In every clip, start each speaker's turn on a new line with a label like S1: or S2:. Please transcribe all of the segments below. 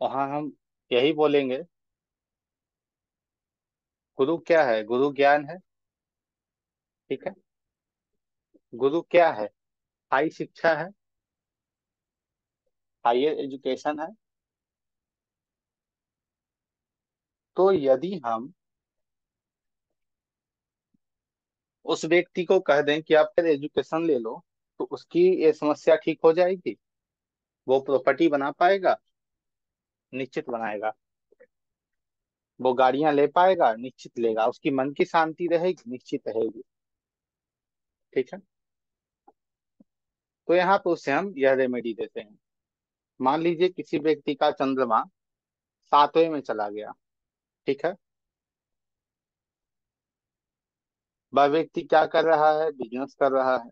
S1: वहां हम यही बोलेंगे, गुरु क्या है? गुरु ज्ञान है। ठीक है। गुरु क्या है? हाई शिक्षा है, हायर एजुकेशन है। तो यदि हम उस व्यक्ति को कह दें कि आप फिर एजुकेशन ले लो, तो उसकी ये समस्या ठीक हो जाएगी? वो प्रॉपर्टी बना पाएगा? निश्चित बनाएगा। वो गाड़ियां ले पाएगा? निश्चित लेगा। उसकी मन की शांति रहेगी? निश्चित रहेगी। ठीक है। तो यहाँ पे उससे हम यह रेमेडी देते हैं। मान लीजिए किसी व्यक्ति का चंद्रमा 7वें में चला गया। ठीक है। वह व्यक्ति क्या कर रहा है? बिजनेस कर रहा है।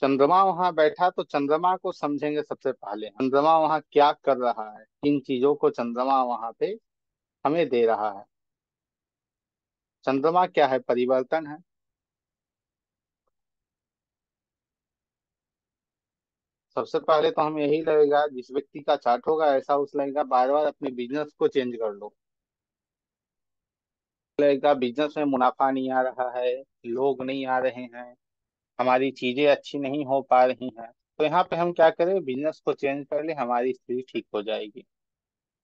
S1: चंद्रमा वहां बैठा तो चंद्रमा को समझेंगे सबसे पहले। चंद्रमा वहां क्या कर रहा है, किन चीजों को चंद्रमा वहां पे हमें दे रहा है। चंद्रमा क्या है? परिवर्तन है। सबसे पहले तो हमें यही लगेगा, जिस व्यक्ति का चार्ट होगा ऐसा उस लगेगा बार बार अपने बिजनेस को चेंज कर लो। लगेगा बिजनेस में मुनाफा नहीं आ रहा है, लोग नहीं आ रहे हैं, हमारी चीजें अच्छी नहीं हो पा रही हैं। तो यहाँ पे हम क्या करें? बिजनेस को चेंज कर ले, हमारी स्थिति ठीक हो जाएगी।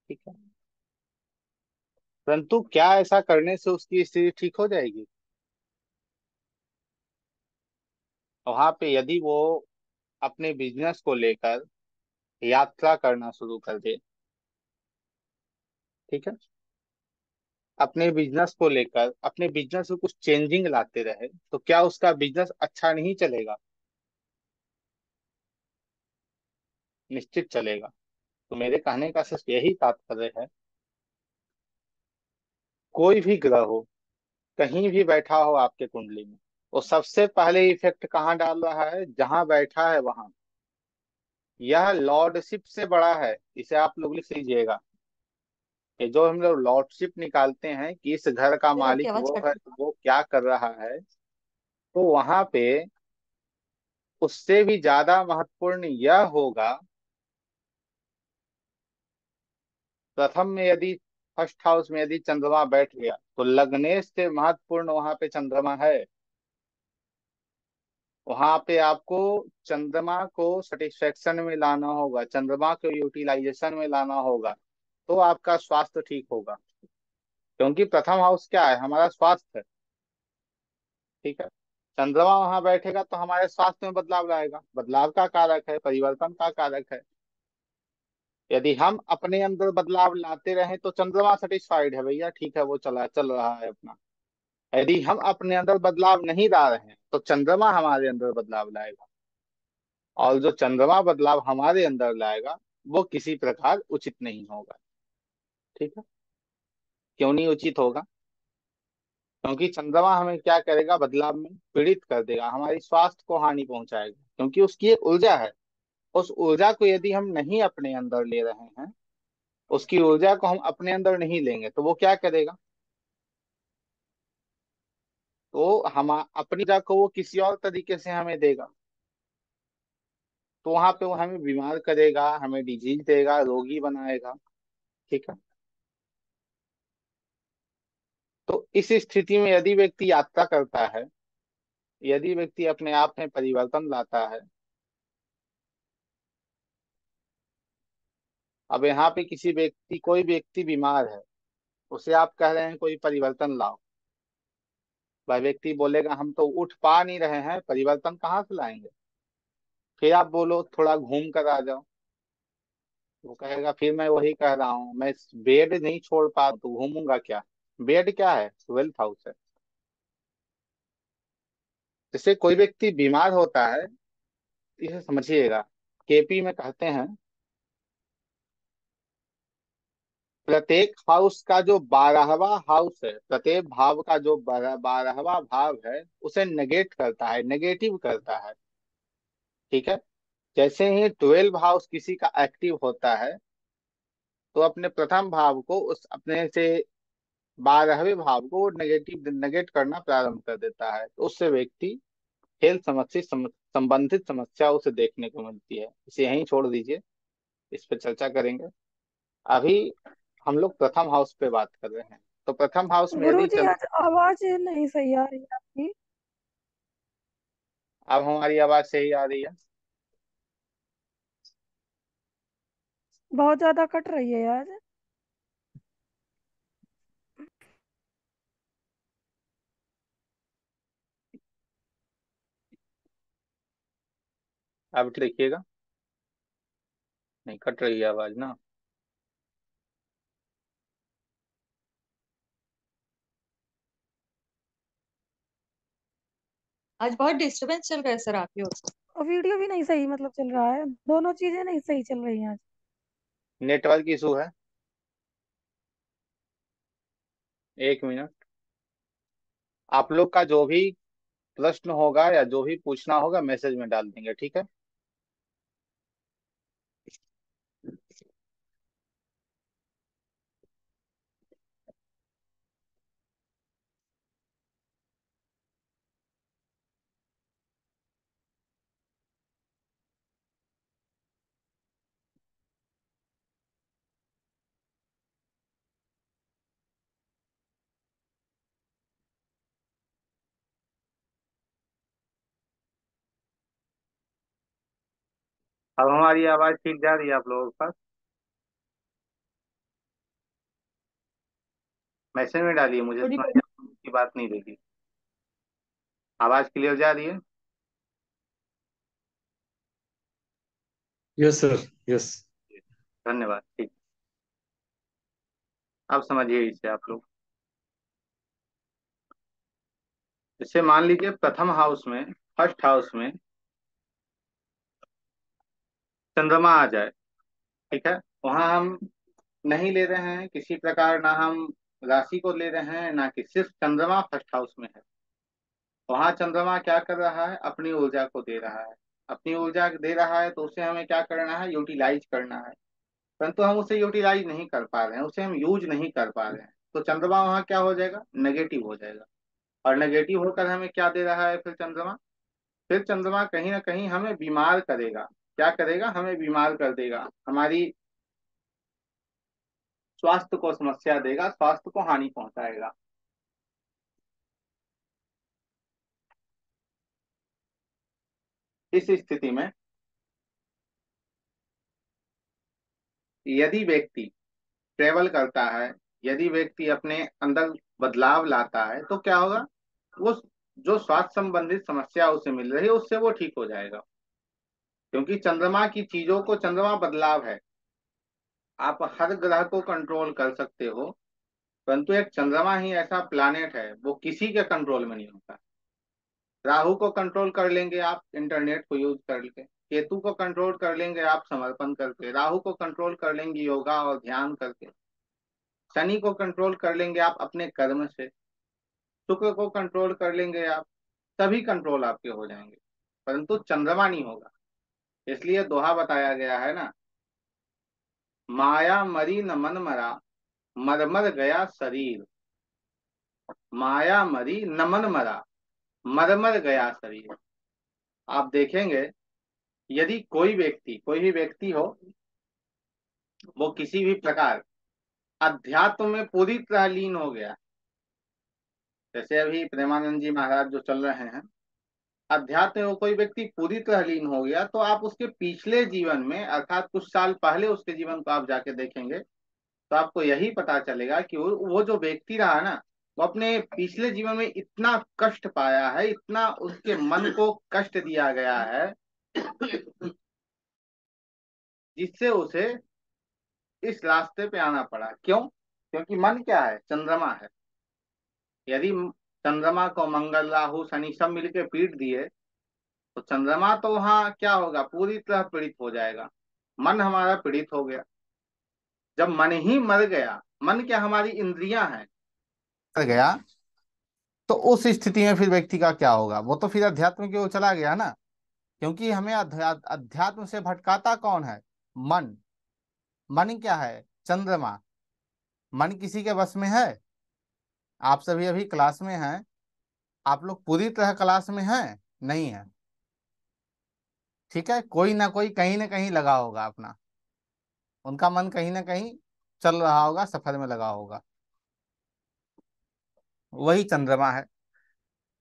S1: ठीक है। परंतु क्या ऐसा करने से उसकी स्थिति ठीक हो जाएगी? वहां पे यदि वो अपने बिजनेस को लेकर यात्रा करना शुरू कर दे। ठीक है। अपने बिजनेस को लेकर अपने बिजनेस में कुछ चेंजिंग लाते रहे, तो क्या उसका बिजनेस अच्छा नहीं चलेगा? निश्चित चलेगा। तो मेरे कहने का सिर्फ यही तात्पर्य है, कोई भी ग्रह हो, कहीं भी बैठा हो आपके कुंडली में, वो सबसे पहले इफेक्ट कहाँ डाल रहा है? जहां बैठा है वहां। यह लॉर्डशिप से बड़ा है। इसे आप लोग लिख लीजिएगा। ये जो हम लोग लॉर्डशिप निकालते हैं कि इस घर का
S2: फिर आपकी
S1: मालिक
S2: आवाज
S1: वो
S2: कट
S1: है, तो वो क्या कर रहा है, तो वहां पे उससे भी ज्यादा महत्वपूर्ण यह होगा। प्रथम में यदि, फर्स्ट हाउस में यदि चंद्रमा बैठ गया, तो लग्नेश से महत्वपूर्ण वहां पे चंद्रमा है। वहां पे आपको चंद्रमा को सेटिस्फेक्शन में लाना होगा, चंद्रमा को यूटिलाइजेशन में लाना होगा, तो आपका स्वास्थ्य ठीक होगा। क्योंकि प्रथम हाउस क्या है? हमारा स्वास्थ्य है। ठीक है। चंद्रमा वहां बैठेगा तो हमारे स्वास्थ्य में बदलाव लाएगा, बदलाव का कारक है, परिवर्तन का कारक है। यदि हम अपने अंदर बदलाव लाते रहें तो चंद्रमा सेटिस्फाइड है, भैया ठीक है, वो चला चल रहा है अपना। यदि हम अपने अंदर बदलाव नहीं ला रहे हैं तो चंद्रमा हमारे अंदर बदलाव लाएगा। और जो चंद्रमा बदलाव हमारे अंदर लाएगा, वो किसी प्रकार उचित नहीं होगा। ठीक है। क्यों नहीं उचित होगा? क्योंकि चंद्रमा हमें क्या करेगा? बदलाव में पीड़ित कर देगा, हमारी स्वास्थ्य को हानि पहुंचाएगा, क्योंकि उसकी एक ऊर्जा है। उस ऊर्जा को यदि हम नहीं अपने अंदर ले रहे हैं, उसकी ऊर्जा को हम अपने अंदर नहीं लेंगे, तो वो क्या करेगा? तो हम अपनी ऊर्जा को वो किसी और तरीके से हमें देगा। तो वहां पे वो हमें बीमार करेगा, हमें डिजीज देगा, रोगी बनाएगा। ठीक है। तो इस स्थिति में यदि व्यक्ति यात्रा करता है, यदि व्यक्ति अपने आप में परिवर्तन लाता है। अब यहाँ पे किसी व्यक्ति, कोई व्यक्ति बीमार है, उसे आप कह रहे हैं कोई परिवर्तन लाओ। वह व्यक्ति बोलेगा हम तो उठ पा नहीं रहे हैं, परिवर्तन कहाँ से लाएंगे? फिर आप बोलो थोड़ा घूम कर आ जाओ। वो कहेगा फिर मैं वही कह रहा हूँ, मैं बेड नहीं छोड़ पा तो घूमूंगा क्या? बेड क्या है? 12th हाउस है। जैसे कोई व्यक्ति बीमार होता है, इसे समझिएगा। केपी में कहते हैं, प्रत्येक हाउस का जो 12वां हाउस है, प्रत्येक भाव का जो 12वां भाव है, उसे नेगेट करता है, नेगेटिव करता है। ठीक है। जैसे ही 12 हाउस किसी का एक्टिव होता है, तो अपने प्रथम भाव को, उस अपने से 12वें भाव को नेगेटिव नेगेट करना प्रारंभ कर देता है, तो उससे व्यक्ति हेल्थ समस्या संबंधित समस्या उसे देखने को मिलती है। इसे यहीं छोड़ दीजिए। इस पे चर्चा करेंगे। अभी हम लोग प्रथम हाउस पे बात कर रहे हैं। तो प्रथम हाउस में यदि
S2: गुरुजी, आज आवाज नहीं सही आ रही है आपकी।
S1: अब हमारी आवाज सही आ रही है?
S2: बहुत ज्यादा कट रही है आज।
S1: अब देखिएगा, नहीं कट रही है आवाज ना।
S3: आज बहुत डिस्टरबेंस चल रहा है सर आपकी ओर से।
S2: और वीडियो भी नहीं सही मतलब चल रहा है, दोनों चीजें नहीं सही चल रही हैं आज।
S1: नेटवर्क इशू है। 1 मिनट। आप लोग का जो भी प्रश्न होगा या जो भी पूछना होगा मैसेज में डाल देंगे, ठीक है? अब हमारी आवाज ठीक जा रही है आप लोगों के पास? मैसेज में डालिए, मुझे
S3: थोड़ी
S1: सुनाई की बात नहीं देगी। आवाज क्लियर जा रही है?
S4: Yes sir, yes.
S1: धन्यवाद, ठीक। अब समझिए इसे आप लोग। जैसे मान लीजिए प्रथम हाउस में, फर्स्ट हाउस में चंद्रमा आ जाए, ठीक है? वहां हम नहीं ले रहे हैं किसी प्रकार, ना हम राशि को ले रहे हैं, ना कि सिर्फ चंद्रमा फर्स्ट हाउस में है। वहां चंद्रमा क्या कर रहा है? अपनी ऊर्जा को दे रहा है। अपनी ऊर्जा दे रहा है तो उसे हमें क्या करना है? यूटिलाइज करना है। परंतु हम उसे यूटिलाइज नहीं कर पा रहे हैं, उसे हम यूज नहीं कर पा रहे हैं। तो चंद्रमा वहां क्या हो जाएगा? नेगेटिव हो जाएगा। और नेगेटिव होकर हमें क्या दे रहा है फिर चंद्रमा? फिर चंद्रमा कहीं ना कहीं हमें बीमार करेगा। क्या करेगा? हमें बीमार कर देगा, हमारी स्वास्थ्य को समस्या देगा, स्वास्थ्य को हानि पहुंचाएगा। इस स्थिति में यदि व्यक्ति ट्रेवल करता है, यदि व्यक्ति अपने अंदर बदलाव लाता है, तो क्या होगा? वो जो स्वास्थ्य संबंधित समस्या उसे मिल रही है उससे वो ठीक हो जाएगा। क्योंकि चंद्रमा की चीजों को, चंद्रमा बदलाव है। आप हर ग्रह को कंट्रोल कर सकते हो, परंतु एक चंद्रमा ही ऐसा प्लानेट है वो किसी के कंट्रोल में नहीं होता। राहु को कंट्रोल कर लेंगे आप इंटरनेट को यूज करके, केतु को कंट्रोल कर लेंगे आप समर्पण करके, राहु को कंट्रोल कर लेंगे योगा और ध्यान करके, शनि को कंट्रोल कर लेंगे आप अपने कर्म से, शुक्र को कंट्रोल कर लेंगे आप, सभी कंट्रोल आपके हो जाएंगे। परंतु चंद्रमा नहीं होगा। इसलिए दोहा बताया गया है ना, माया मरी न मन मरा, मर मर गया शरीर। माया मरी न मन मरा, मर मर गया शरीर। आप देखेंगे, यदि कोई भी व्यक्ति हो, वो किसी भी प्रकार अध्यात्म में पूरी तरह लीन हो गया, जैसे अभी प्रेमानंद जी महाराज जो चल रहे हैं, अध्यात्म में वो कोई व्यक्ति पूरी तरह लीन हो गया, तो आप उसके पिछले जीवन में अर्थात कुछ साल पहले उसके जीवन को आप जाके देखेंगे, तो आपको यही पता चलेगा कि वो जो व्यक्ति रहा ना, वो अपने पिछले जीवन में इतना कष्ट पाया है, इतना उसके मन को कष्ट दिया गया है, जिससे उसे इस रास्ते पे आना पड़ा। क्यों? क्योंकि मन क्या है? चंद्रमा है। यदि चंद्रमा को मंगल राहु शनि सब मिलके पीट दिए, तो चंद्रमा तो वहां क्या होगा? पूरी तरह पीड़ित हो जाएगा। मन हमारा पीड़ित हो गया। जब मन ही मर गया, मन क्या, हमारी इंद्रियां हैं, मर गया, तो उस स्थिति में फिर व्यक्ति का क्या होगा? वो तो फिर अध्यात्म की ओर चला गया ना। क्योंकि हमें अध्यात्म से भटकाता कौन है? मन। मन क्या है? चंद्रमा। मन किसी के बस में है? आप सभी अभी क्लास में हैं, आप लोग पूरी तरह क्लास में हैं? नहीं है। ठीक है, कोई ना कोई कहीं ना कहीं लगा होगा अपना। उनका मन कहीं ना कहीं चल रहा होगा, सफर में लगा होगा, वही चंद्रमा है।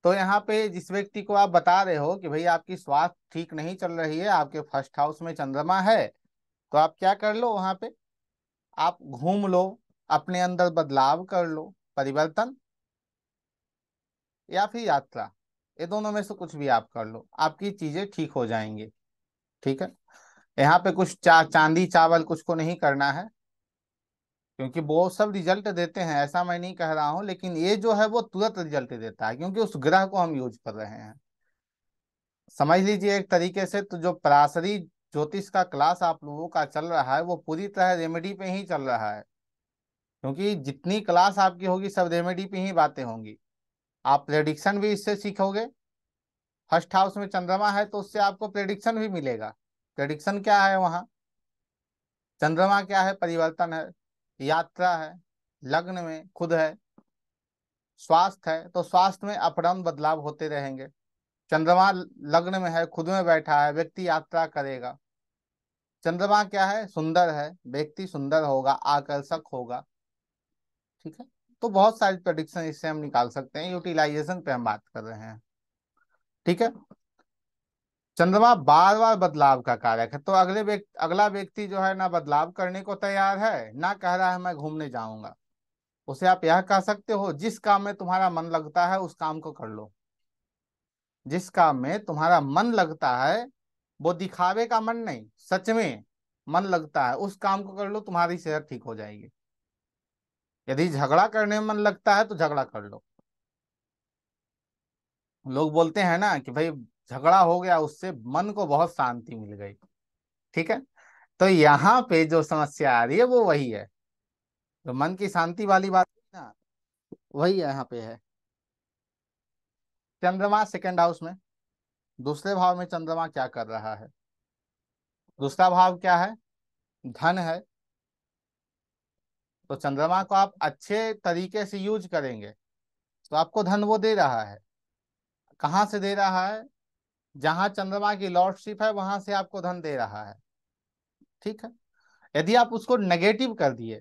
S1: तो यहाँ पे जिस व्यक्ति को आप बता रहे हो कि भाई आपकी स्वास्थ्य ठीक नहीं चल रही है, आपके फर्स्ट हाउस में चंद्रमा है, तो आप क्या कर लो, वहां पे आप घूम लो, अपने अंदर बदलाव कर लो, परिवर्तन या फिर यात्रा, ये दोनों में से कुछ भी आप कर लो, आपकी चीजें ठीक हो जाएंगी। ठीक है। यहाँ पे कुछ चांदी चावल कुछ को नहीं करना है, क्योंकि वो सब रिजल्ट देते हैं, ऐसा मैं नहीं कह रहा हूँ, लेकिन ये जो है वो तुरंत रिजल्ट देता है, क्योंकि उस ग्रह को हम यूज कर रहे हैं। समझ लीजिए एक तरीके से, तो जो पराशरी ज्योतिष का क्लास आप लोगों का चल रहा है वो पूरी तरह रेमेडी पे ही चल रहा है, क्योंकि जितनी क्लास आपकी होगी सब रेमेडी पे ही बातें होंगी। आप प्रेडिक्शन भी इससे सीखोगे, फर्स्ट हाउस में चंद्रमा है तो उससे आपको प्रेडिक्शन भी मिलेगा। प्रेडिक्शन क्या है वहाँ, चंद्रमा क्या है, परिवर्तन है, यात्रा है, लग्न में खुद है, स्वास्थ्य है तो स्वास्थ्य में अप डाउन बदलाव होते रहेंगे। चंद्रमा लग्न में है, खुद में बैठा है, व्यक्ति यात्रा करेगा। चंद्रमा क्या है, सुंदर है, व्यक्ति सुंदर होगा, आकर्षक होगा। ठीक है। तो बहुत सारी प्रेडिक्शन इससे हम निकाल सकते हैं, यूटिलाइजेशन पे हम बात कर रहे हैं। ठीक है। चंद्रमा बार बार बदलाव का कारक है, तो अगला व्यक्ति जो है ना बदलाव करने को तैयार है, ना कह रहा है मैं घूमने जाऊंगा। उसे आप यह कह सकते हो, जिस काम में तुम्हारा मन लगता है उस काम को कर लो। जिस काम में तुम्हारा मन लगता है, वो दिखावे का मन नहीं, सच में मन लगता है, उस काम को कर लो, तुम्हारी सेहत ठीक हो जाएगी। यदि झगड़ा करने में मन लगता है तो झगड़ा कर लो। लोग बोलते हैं ना कि भाई झगड़ा हो गया, उससे मन को बहुत शांति मिल गई। ठीक है। तो यहाँ पे जो समस्या आ रही है वो वही है, जो मन की शांति वाली बात है ना, वही यहाँ पे है। चंद्रमा सेकंड हाउस में, दूसरे भाव में चंद्रमा क्या कर रहा है, दूसरा भाव क्या है, धन है। तो चंद्रमा को आप अच्छे तरीके से यूज करेंगे तो आपको धन वो दे रहा है। कहाँ से दे रहा है, जहां चंद्रमा की लॉर्डशिप है वहां से आपको धन दे रहा है। ठीक है। यदि आप उसको नेगेटिव कर दिए,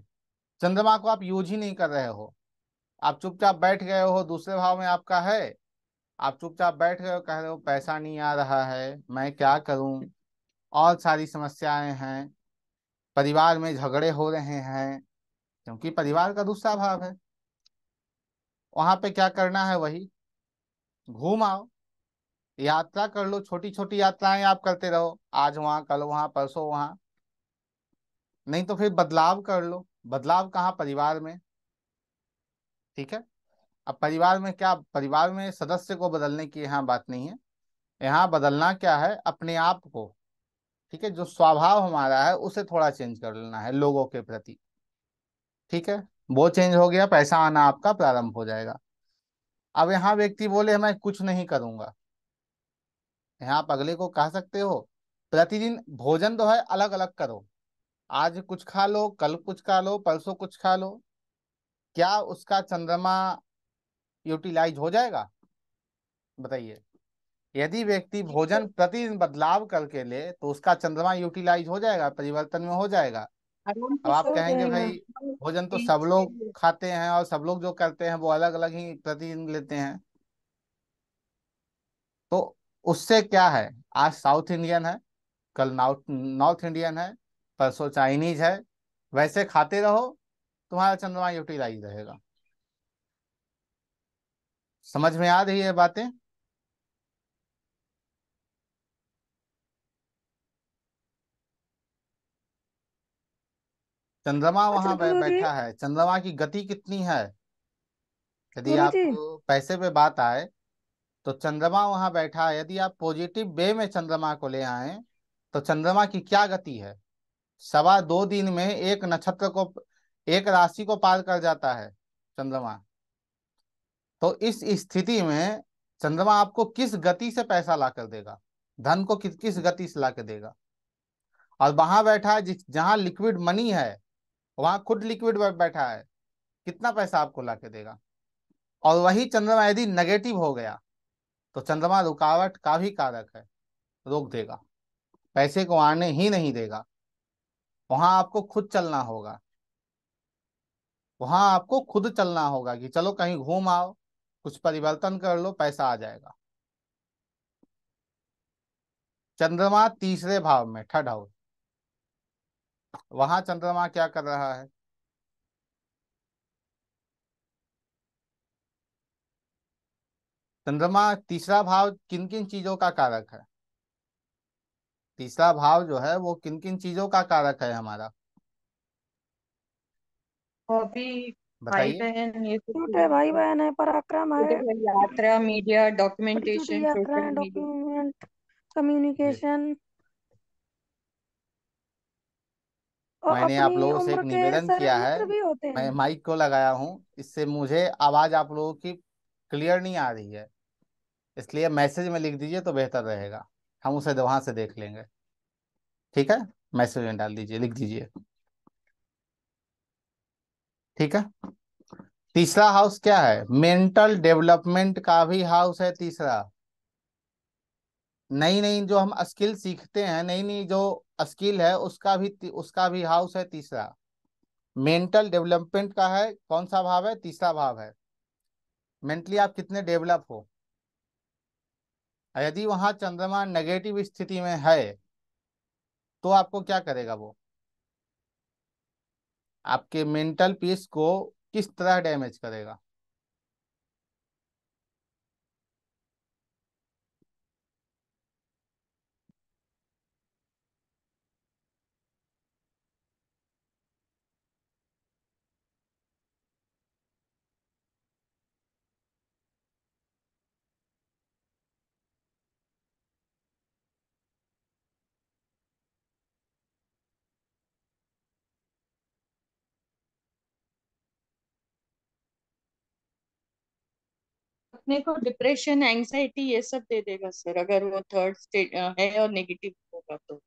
S1: चंद्रमा को आप यूज ही नहीं कर रहे हो, आप चुपचाप बैठ गए हो, दूसरे भाव में आपका है, आप चुपचाप बैठ गए हो, कह रहे हो पैसा नहीं आ रहा है, मैं क्या करूं, और सारी समस्याएं हैं, परिवार में झगड़े हो रहे हैं, क्योंकि परिवार का दूसरा भाव है। वहां पे क्या करना है, वही घूम आओ, यात्रा कर लो, छोटी छोटी यात्राएं आप करते रहो, आज वहां कल वहां परसों वहां। नहीं तो फिर बदलाव कर लो, बदलाव कहाँ, परिवार में। ठीक है। अब परिवार में क्या, परिवार में सदस्य को बदलने की यहाँ बात नहीं है, यहाँ बदलना क्या है, अपने आप को। ठीक है। जो स्वभाव हमारा है उसे थोड़ा चेंज कर लेना है लोगों के प्रति। ठीक है। वो चेंज हो गया, पैसा आना आपका प्रारंभ हो जाएगा। अब यहाँ व्यक्ति बोले मैं कुछ नहीं करूंगा, यहाँ आप अगले को कह सकते हो प्रतिदिन भोजन जो है अलग अलग करो, आज कुछ खा लो, कल कुछ खा लो, परसों कुछ खा लो। क्या उसका चंद्रमा यूटिलाइज हो जाएगा, बताइए। यदि व्यक्ति
S3: ये तो
S1: भोजन प्रतिदिन बदलाव करके ले तो उसका चंद्रमा यूटिलाइज हो जाएगा, परिवर्तन में हो जाएगा।
S3: आराम
S1: अब
S3: से
S1: आप
S2: हो
S3: सब
S1: कहेंगे
S2: जाएगा।
S1: भाई भोजन तो
S3: एक
S1: सब लोग
S3: से
S1: खाते हैं और सब लोग जो करते हैं वो अलग अलग ही प्रतिदिन लेते हैं, तो उससे क्या है, आज साउथ इंडियन है, कल नॉर्थ नॉर्थ इंडियन है, परसों चाइनीज है, वैसे खाते रहो, तुम्हारा चंद्रमा यूटिलाइज रहेगा। समझ में आ रही है बातें। चंद्रमा
S2: अच्छा
S1: वहां
S2: गुरुजी।
S1: बैठा है, चंद्रमा की गति कितनी है, यदि आप
S2: गुरुजी।
S1: पैसे पे बात आए तो चंद्रमा वहां बैठा है, यदि आप पॉजिटिव वे में चंद्रमा को ले आए तो चंद्रमा की क्या गति है, 2.25 दिन में एक नक्षत्र को, एक राशि को पार कर जाता है चंद्रमा। तो इस स्थिति में चंद्रमा आपको किस गति से पैसा ला कर देगा, धन को किस गति से ला के देगा। और वहां बैठा है जिस जहां लिक्विड मनी है, वहां खुद लिक्विड बैठा है, कितना पैसा आपको ला के देगा। और वही चंद्रमा यदि नेगेटिव हो गया तो चंद्रमा रुकावट का भी कारक है, रोक देगा, पैसे को आने ही नहीं देगा। वहां आपको खुद चलना होगा, वहां आपको खुद चलना होगा कि चलो कहीं घूम आओ, कुछ परिवर्तन कर लो, पैसा आ जाएगा। चंद्रमा तीसरे भाव में, थर्ड हाउस, वहां चंद्रमा क्या कर रहा है? चंद्रमा तीसरा भाव किन किन चीजों का कारक है? तीसरा भाव जो है वो किन किन चीजों का कारक है हमारा?
S3: हॉबी, भाई
S1: बताइए।
S3: बहन, ये सब
S2: छोटे
S3: चीजें
S2: भाई
S3: तो
S2: बहन है, पराक्रम है,
S3: यात्रा, मीडिया,
S2: छोटी छोटी
S3: डॉक्यूमेंटेशन, सोशल
S2: यात्राएं,
S3: मीडिया।
S2: डॉक्यूमेंट,
S1: जी,
S2: कम्युनिकेशन, और
S1: मैंने आप
S2: अपनी
S1: लोगों से एक
S2: उम्र के
S1: निवेदन
S2: सारे
S1: किया है।
S2: मित्र भी होते
S1: मैं
S2: हैं।
S1: माइक को लगाया हूँ, इससे मुझे आवाज आप लोगों की क्लियर नहीं आ रही है, इसलिए मैसेज में लिख दीजिए तो बेहतर रहेगा, हम उसे वहां से देख लेंगे। ठीक है, मैसेज में डाल दीजिए, लिख दीजिए। ठीक है। तीसरा हाउस क्या है? मेंटल डेवलपमेंट का भी हाउस है तीसरा। नई नई जो हम स्किल सीखते हैं, नई नई जो स्किल है उसका भी हाउस है तीसरा। मेंटल डेवलपमेंट का है, कौन सा भाव है? तीसरा भाव है। मेंटली आप कितने डेवलप हो। यदि वहां चंद्रमा नेगेटिव स्थिति में है तो आपको क्या करेगा वो? आपके मेंटल पीस को किस तरह डैमेज करेगा?
S3: अपने को डिप्रेशन, एंग्जाइटी ये सब दे देगा सर, अगर वो थर्ड स्टेट है और नेगेटिव होगा तो।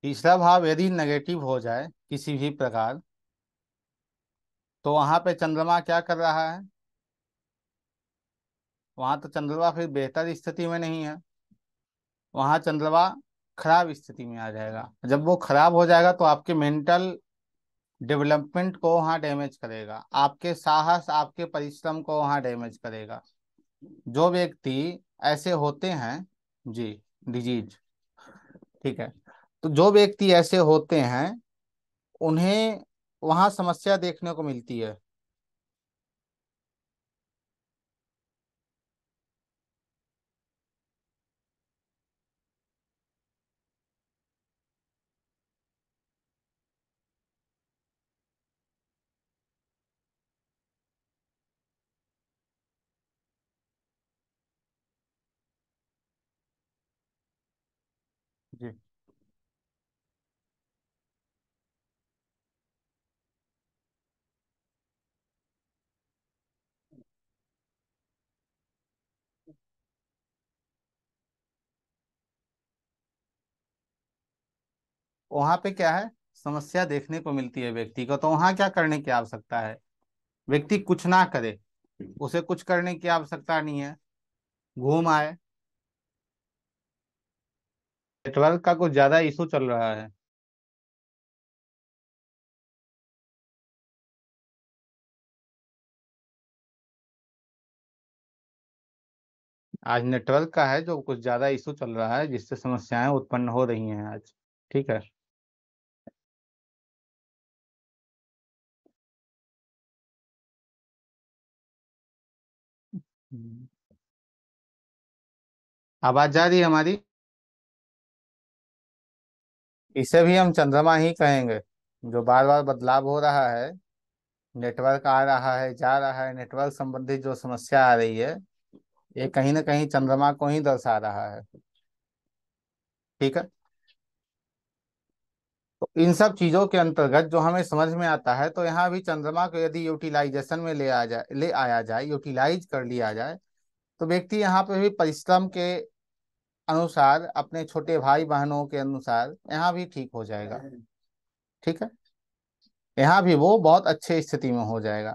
S1: तीसरा भाव यदि नेगेटिव हो जाए किसी भी प्रकार, तो वहां पे चंद्रमा क्या कर रहा है? वहां तो चंद्रमा फिर बेहतर स्थिति में नहीं है, वहां चंद्रमा खराब स्थिति में आ जाएगा। जब वो खराब हो जाएगा तो आपके मेंटल डेवलपमेंट को वहां डैमेज करेगा, आपके साहस, आपके परिश्रम को वहां डैमेज करेगा। जो व्यक्ति ऐसे होते हैं, जी, डिजीज, ठीक है, तो जो व्यक्ति ऐसे होते हैं उन्हें वहां समस्या देखने को मिलती है। जी, वहां पे क्या है? समस्या देखने को मिलती है व्यक्ति को, तो वहां क्या करने की आवश्यकता है? व्यक्ति कुछ ना करे, उसे कुछ करने की आवश्यकता नहीं है, घूम आए। नेटवर्क का कुछ ज्यादा इशू चल रहा है। आज नेटवर्क का है जो कुछ ज्यादा इशू चल रहा है, जिससे समस्याएं उत्पन्न हो रही हैं आज। ठीक है। हम्म। आवाज जा रही है हमारी? इसे भी हम चंद्रमा ही कहेंगे। जो बार बार बदलाव हो रहा है, नेटवर्क आ रहा है जा रहा है, नेटवर्क संबंधित जो समस्या आ रही है, ये कहीं ना कहीं चंद्रमा को ही दर्शा रहा है। ठीक है। तो इन सब चीजों के अंतर्गत जो हमें समझ में आता है, तो यहाँ भी चंद्रमा को यदि यूटिलाइजेशन में ले आया जाए, यूटिलाइज कर लिया जाए, तो व्यक्ति यहाँ पे भी परिश्रम के अनुसार, अपने छोटे भाई बहनों के अनुसार यहाँ भी ठीक हो जाएगा। ठीक है। यहाँ भी वो बहुत अच्छे स्थिति में हो जाएगा।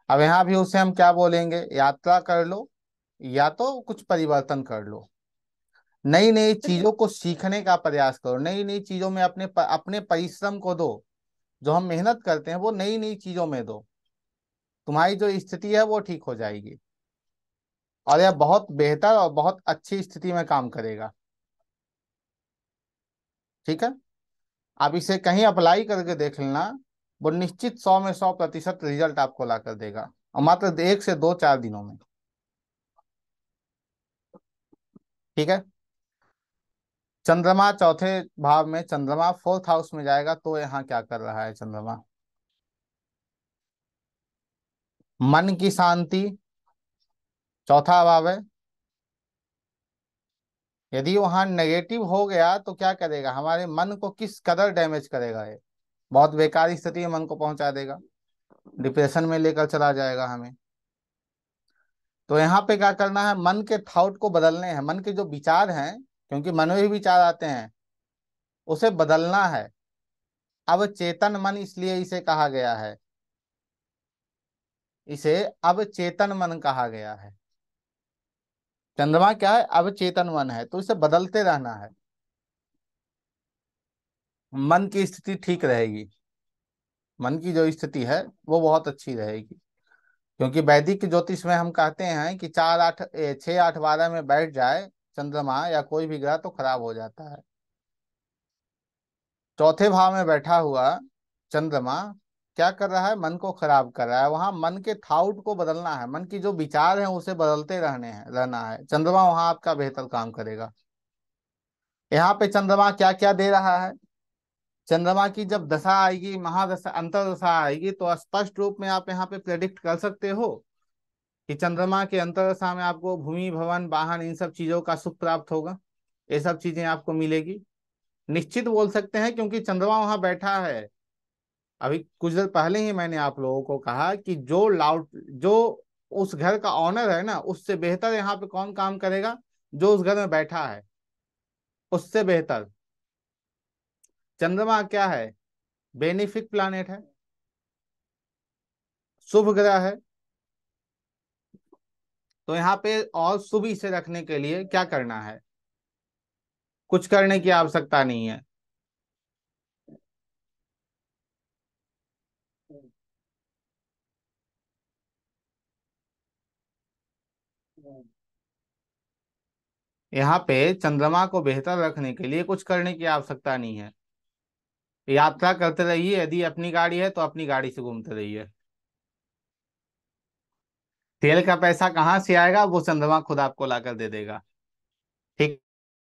S1: अब यहाँ भी उसे हम क्या बोलेंगे? यात्रा कर लो, या तो कुछ परिवर्तन कर लो, नई नई चीजों को सीखने का प्रयास करो, नई नई चीजों में अपने परिश्रम को दो। जो हम मेहनत करते हैं वो नई नई चीजों में दो, तुम्हारी जो स्थिति है वो ठीक हो जाएगी, और यह बहुत बेहतर और बहुत अच्छी स्थिति में काम करेगा। ठीक है। आप इसे कहीं अप्लाई करके देख लेना, वो निश्चित 100 में 100% रिजल्ट आपको ला कर देगा, और मात्र 1 से 2 4 दिनों में। ठीक है। चंद्रमा चौथे भाव में, चंद्रमा फोर्थ हाउस में जाएगा, तो यहाँ क्या कर रहा है चंद्रमा? मन की शांति, चौथा भाव है। यदि वहां नेगेटिव हो गया तो क्या करेगा? हमारे मन को किस कदर डैमेज करेगा ये? बहुत बेकार स्थिति में मन को पहुंचा देगा, डिप्रेशन में लेकर चला जाएगा हमें। तो यहाँ पे क्या करना है? मन के थॉट को बदलने हैं, मन के जो विचार हैं, क्योंकि मन में भी विचार आते हैं, उसे बदलना है। अब चेतन मन इसलिए इसे कहा गया है, इसे अब चेतन मन कहा गया है। चंद्रमा क्या है? अब चेतन मन है, तो इसे बदलते रहना है। मन की स्थिति ठीक रहेगी, मन की जो स्थिति है वो बहुत अच्छी रहेगी। क्योंकि वैदिक ज्योतिष में हम कहते हैं कि 6 8 12 में बैठ जाए चंद्रमा या कोई भी ग्रह तो खराब हो जाता है। चौथे भाव में बैठा हुआ चंद्रमा क्या कर रहा है? मन को खराब कर रहा है। वहां मन के थाउट को बदलना है, मन की जो विचार हैं उसे बदलते रहना है। चंद्रमा वहां आपका बेहतर काम करेगा। यहाँ पे चंद्रमा क्या क्या दे रहा है? चंद्रमा की जब दशा आएगी, महादशा अंतरदशा आएगी, तो स्पष्ट रूप में आप यहाँ पे प्रेडिक्ट कर सकते हो कि चंद्रमा के अंतरदशा में आपको भूमि भवन वाहन इन सब चीजों का सुख प्राप्त होगा। ये सब चीजें आपको मिलेगी, निश्चित बोल सकते हैं, क्योंकि चंद्रमा वहां बैठा है। अभी कुछ देर पहले ही मैंने आप लोगों को कहा कि जो उस घर का ऑनर है ना, उससे बेहतर यहाँ पे कौन काम करेगा? जो उस घर में बैठा है, उससे बेहतर। चंद्रमा क्या है? बेनिफिक प्लानेट है, शुभ ग्रह है। तो यहाँ पे और शुभ इसे रखने के लिए क्या करना है? कुछ करने की आवश्यकता नहीं है। यहाँ पे चंद्रमा को बेहतर रखने के लिए कुछ करने की आवश्यकता नहीं है। यात्रा करते रहिए, यदि अपनी गाड़ी है तो अपनी गाड़ी से घूमते रहिए। तेल का पैसा कहाँ से आएगा? वो चंद्रमा खुद आपको ला कर दे देगा। ठीक।